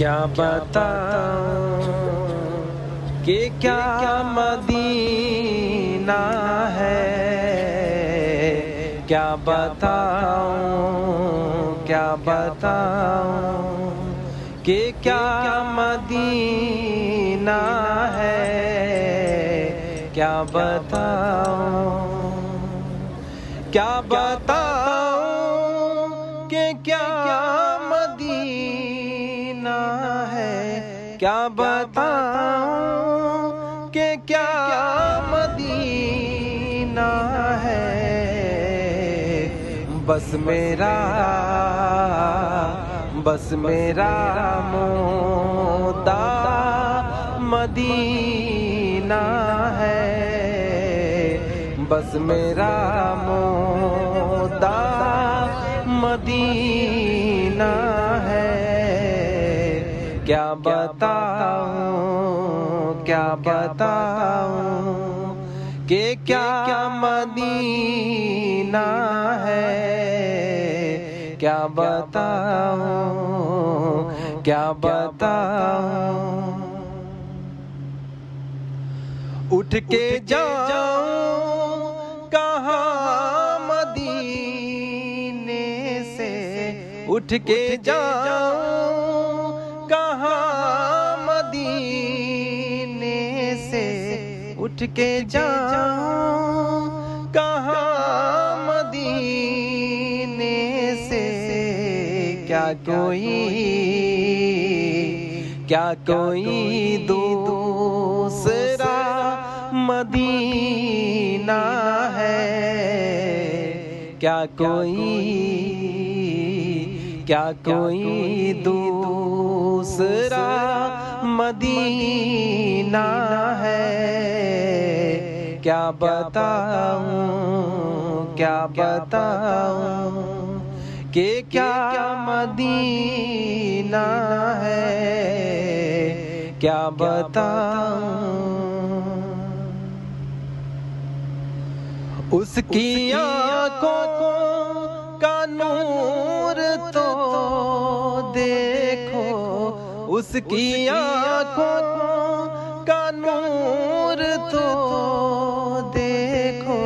کیا بتاؤں کہ کیا مدینہ ہے، کیا بتاؤں کہ کیا مدینہ ہے، کیا بتاؤں کہ کیا مدینہ ہے، کیا بتاؤں کہ کیا مدینہ ہے۔ بس میرا مدعا مدینہ ہے، بس میرا مدعا مدینہ ہے۔ کیا بتاؤں کہ کیا مدینہ ہے، کیا بتاؤں اٹھ کے جاؤں کہاں مدینے سے، اٹھ کے جاؤں کہاں مدینے سے، اٹھ کے جاؤں کہاں مدینے سے۔ کیا کوئی دوسرا مدینہ ہے، کیا کوئی دوسرا مدینہ ہے۔ کیا بتاؤں کہ کیا مدینہ ہے، کیا بتاؤں اس کی آنکھوں کا نور تو دیکھو، اس کی آنکھوں کا نور تو دیکھو،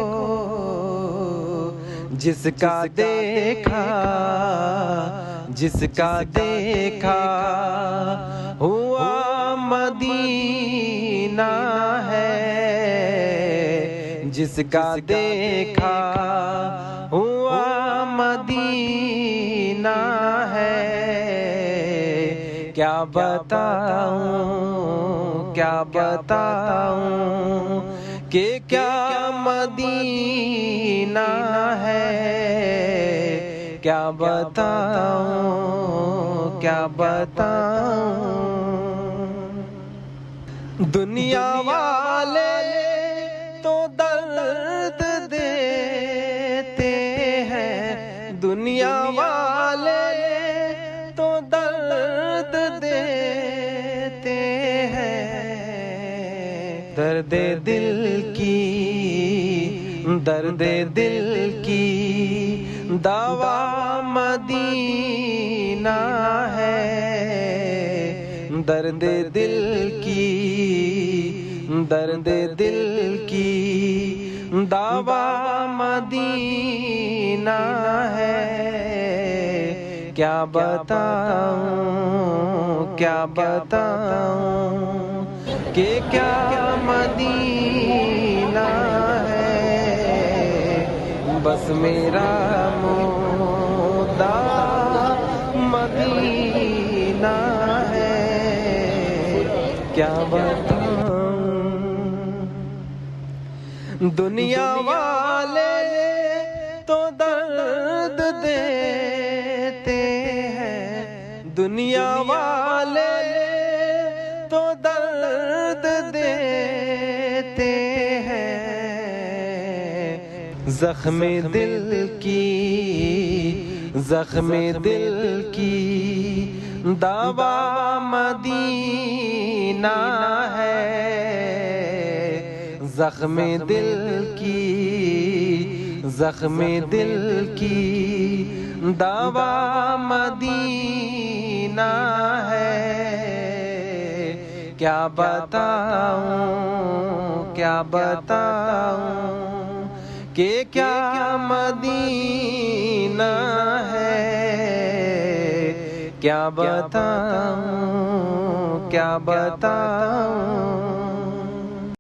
جس کا دیکھا ہوا مدینہ ہے، جس کا دیکھا ہوا مدینہ ہے۔ کیا بتاؤں کہ کیا مدینہ ہے، کیا بتاؤں دنیا والے تو درد دیتے ہیں، دنیا والے تو درد دیتے ہیں، درد دل کی دوا مدینہ ہے، درد دل کی دوا مدینہ ہے۔ کیا بتاؤں کہ کیا مدینہ ہے، بس میرا مدعا مدینہ ہے۔ کیا بتاؤں دنیا والے تو درد دیتے ہیں، دنیا والے تو درد دیتے ہیں، زخم دل کی دوا مدینہ ہے، زخم دل کی دوا مدینہ ہے۔ کیا بتاؤں کیا بتاؤں کہ کیا مدینہ ہے، کیا بتاؤں کیا بتاؤں